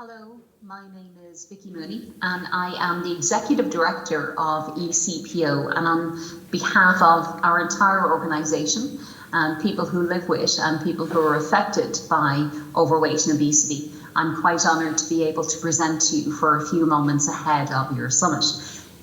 Hello, my name is Vicki Mooney and I am the Executive Director of ECPO, and on behalf of our entire organisation and people who live with and people who are affected by overweight and obesity, I'm quite honoured to be able to present to you for a few moments ahead of your summit.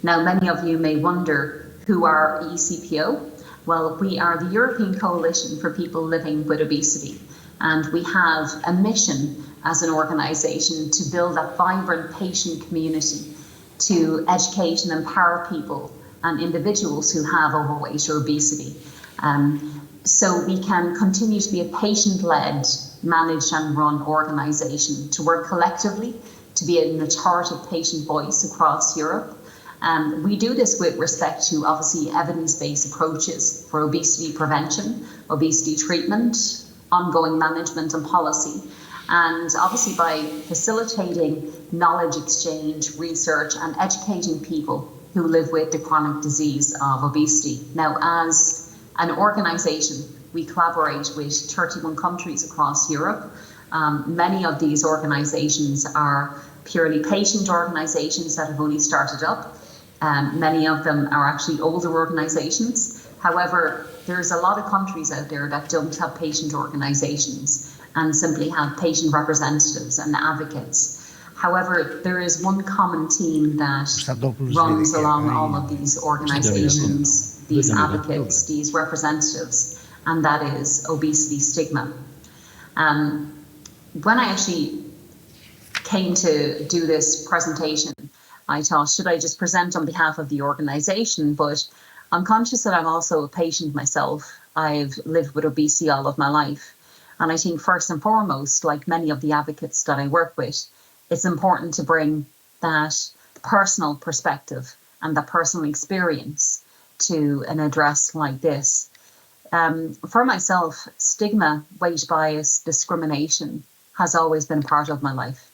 Now, many of you may wonder, who are ECPO? Well, we are the European Coalition for People Living with Obesity, and we have a mission as an organisation to build a vibrant patient community to educate and empower people and individuals who have overweight or obesity. So we can continue to be a patient-led, managed and run organisation to work collectively to be an authoritative patient voice across Europe. We do this with respect to obviously evidence-based approaches for obesity prevention, obesity treatment, ongoing management and policy. And obviously by facilitating knowledge exchange, research and educating people who live with the chronic disease of obesity. Now, as an organisation, we collaborate with 31 countries across Europe. Many of these organisations are purely patient organisations that have only started up. Many of them are actually older organisations. However, there's a lot of countries out there that don't have patient organisations and simply have patient representatives and advocates. However, there is one common theme that runs along all of these organisations, these advocates, these representatives, and that is obesity stigma. When I actually came to do this presentation, I thought, should I just present on behalf of the organisation? But I'm conscious that I'm also a patient myself. I've lived with obesity all of my life. And I think first and foremost, like many of the advocates that I work with, it's important to bring that personal perspective and that personal experience to an address like this. For myself, stigma, weight bias, discrimination has always been part of my life.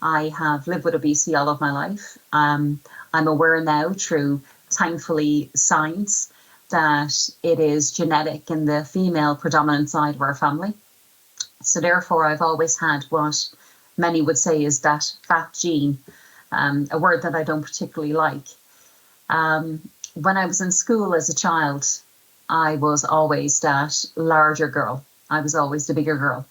I have lived with obesity all of my life. I'm aware now through, thankfully, science that it is genetic in the female predominant side of our family. So therefore, I've always had what many would say is that fat gene, a word that I don't particularly like. When I was in school as a child, I was always that larger girl. I was always the bigger girl.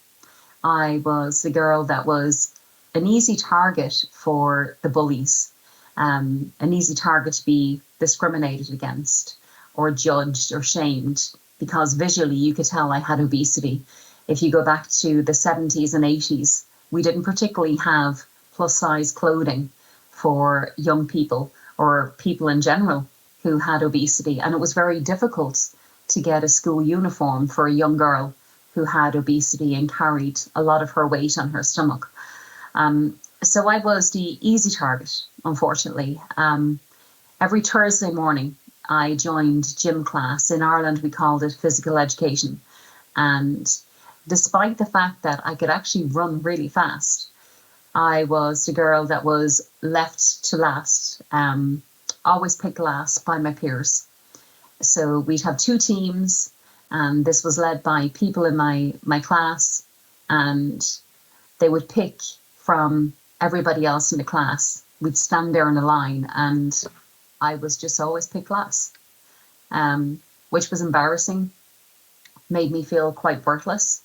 I was the girl that was an easy target for the bullies, an easy target to be discriminated against or judged or shamed, because visually you could tell I had obesity. If you go back to the 70s and 80s, we didn't particularly have plus size clothing for young people or people in general who had obesity. And it was very difficult to get a school uniform for a young girl who had obesity and carried a lot of her weight on her stomach. So I was the easy target, unfortunately. Every Thursday morning, I joined gym class. In Ireland, we called it physical education. And despite the fact that I could actually run really fast, I was the girl that was left to last, always picked last by my peers. So we'd have two teams, and this was led by people in my class, and they would pick from everybody else in the class. We'd stand there in a line, and I was just always picked last, which was embarrassing, made me feel quite worthless.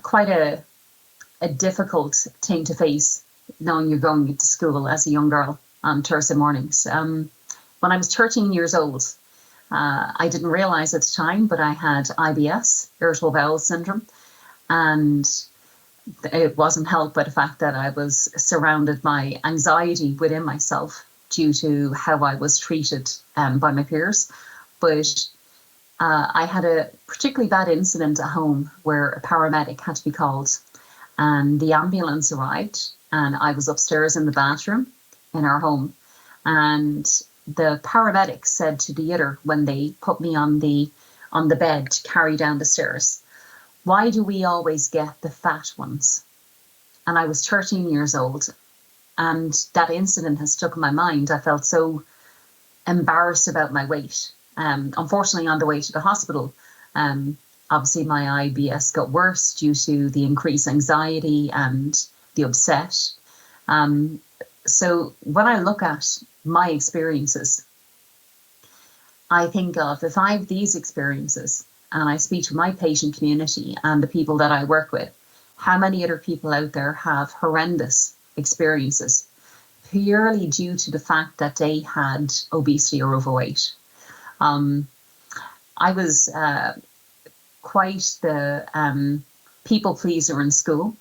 Quite a difficult thing to face, knowing you're going to school as a young girl on Thursday mornings. When I was 13 years old, I didn't realise at the time, but I had IBS, irritable bowel syndrome, and it wasn't helped by the fact that I was surrounded by anxiety within myself due to how I was treated by my peers. But I had a particularly bad incident at home where a paramedic had to be called, and the ambulance arrived, and I was upstairs in the bathroom in our home, and the paramedic said to the other, when they put me on the bed to carry down the stairs, "Why do we always get the fat ones?" And I was 13 years old, and that incident has stuck in my mind. I felt so embarrassed about my weight. Unfortunately, on the way to the hospital, Obviously, my IBS got worse due to the increased anxiety and the upset. So when I look at my experiences, I think of, if I have these experiences and I speak to my patient community and the people that I work with, how many other people out there have horrendous experiences purely due to the fact that they had obesity or overweight. I was quite the people pleaser in school.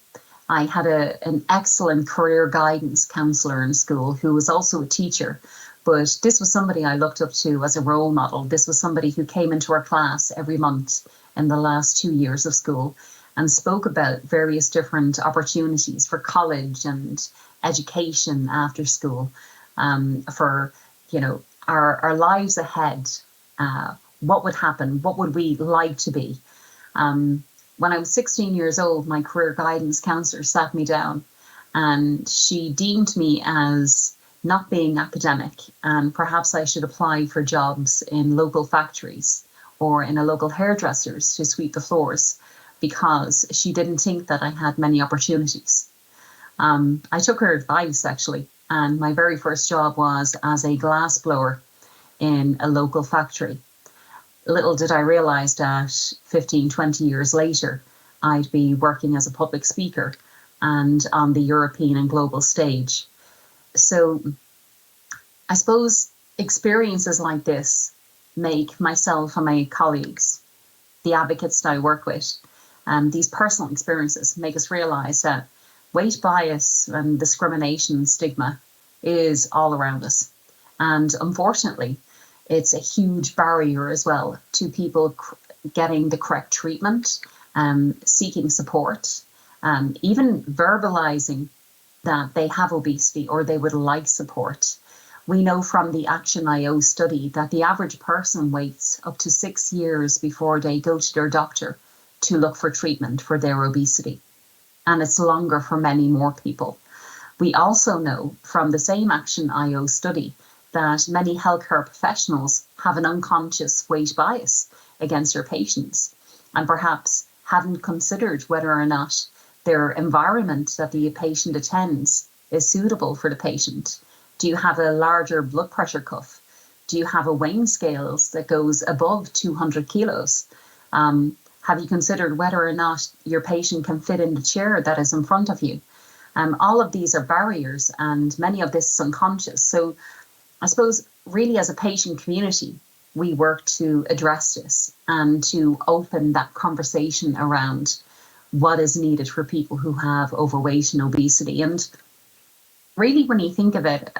I had an excellent career guidance counsellor in school who was also a teacher, but this was somebody I looked up to as a role model. This was somebody who came into our class every month in the last 2 years of school and spoke about various different opportunities for college and education after school, for, you know, our lives ahead. What would happen? What would we like to be? When I was 16 years old, my career guidance counsellor sat me down and she deemed me as not being academic, and perhaps I should apply for jobs in local factories or in a local hairdresser's to sweep the floors, because she didn't think that I had many opportunities. I took her advice, actually, and my very first job was as a glass blower in a local factory. Little did I realise that 15, 20 years later, I'd be working as a public speaker and on the European and global stage. So I suppose experiences like this make myself and my colleagues, the advocates that I work with, these personal experiences make us realise that weight bias and discrimination and stigma is all around us. And unfortunately, it's a huge barrier as well to people getting the correct treatment, seeking support, even verbalizing that they have obesity or they would like support. We know from the Action.io study that the average person waits up to 6 years before they go to their doctor to look for treatment for their obesity. And it's longer for many more people. We also know from the same Action.io study that many healthcare professionals have an unconscious weight bias against their patients and perhaps haven't considered whether or not their environment that the patient attends is suitable for the patient. Do you have a larger blood pressure cuff? Do you have a weighing scales that goes above 200 kilos? Have you considered whether or not your patient can fit in the chair that is in front of you? All of these are barriers, and many of this is unconscious. So I suppose really as a patient community, we work to address this and to open that conversation around what is needed for people who have overweight and obesity. And really, when you think of it,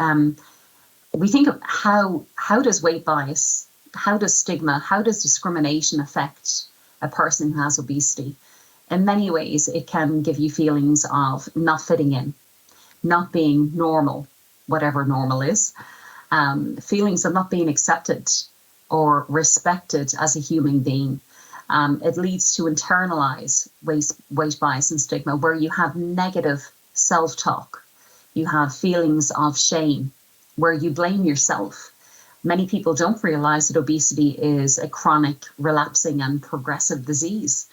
we think of how does weight bias, how does stigma, how does discrimination affect a person who has obesity? In many ways, it can give you feelings of not fitting in, not being normal, whatever normal is, feelings of not being accepted or respected as a human being. It leads to internalized weight bias and stigma, where you have negative self-talk. You have feelings of shame, where you blame yourself. Many people don't realize that obesity is a chronic, relapsing and progressive disease.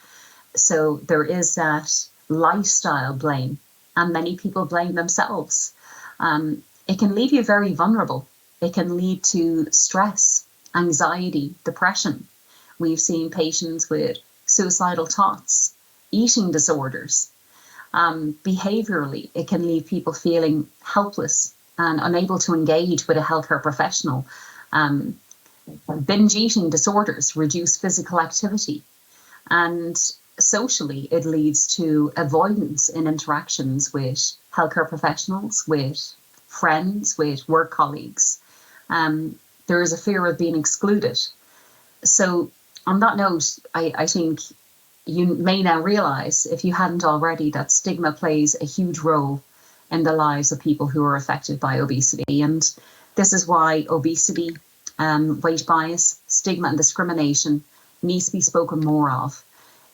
So there is that lifestyle blame, and many people blame themselves. It can leave you very vulnerable. It can lead to stress, anxiety, depression. We've seen patients with suicidal thoughts, eating disorders. Behaviorally, it can leave people feeling helpless and unable to engage with a healthcare professional. Binge eating disorders reduce physical activity. And socially, it leads to avoidance in interactions with healthcare professionals, with friends, with work colleagues. There is a fear of being excluded. So on that note, I think you may now realise, if you hadn't already, that stigma plays a huge role in the lives of people who are affected by obesity. And this is why obesity, weight bias, stigma and discrimination needs to be spoken more of.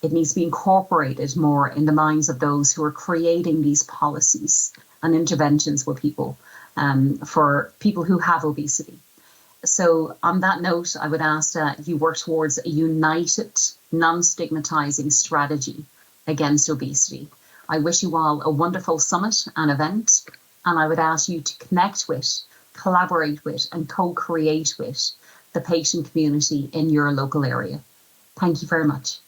It needs to be incorporated more in the minds of those who are creating these policies and interventions with people, for people who have obesity. So on that note, I would ask that you work towards a united non-stigmatizing strategy against obesity. I wish you all a wonderful summit and event, and I would ask you to connect with, collaborate with, and co-create with the patient community in your local area. Thank you very much.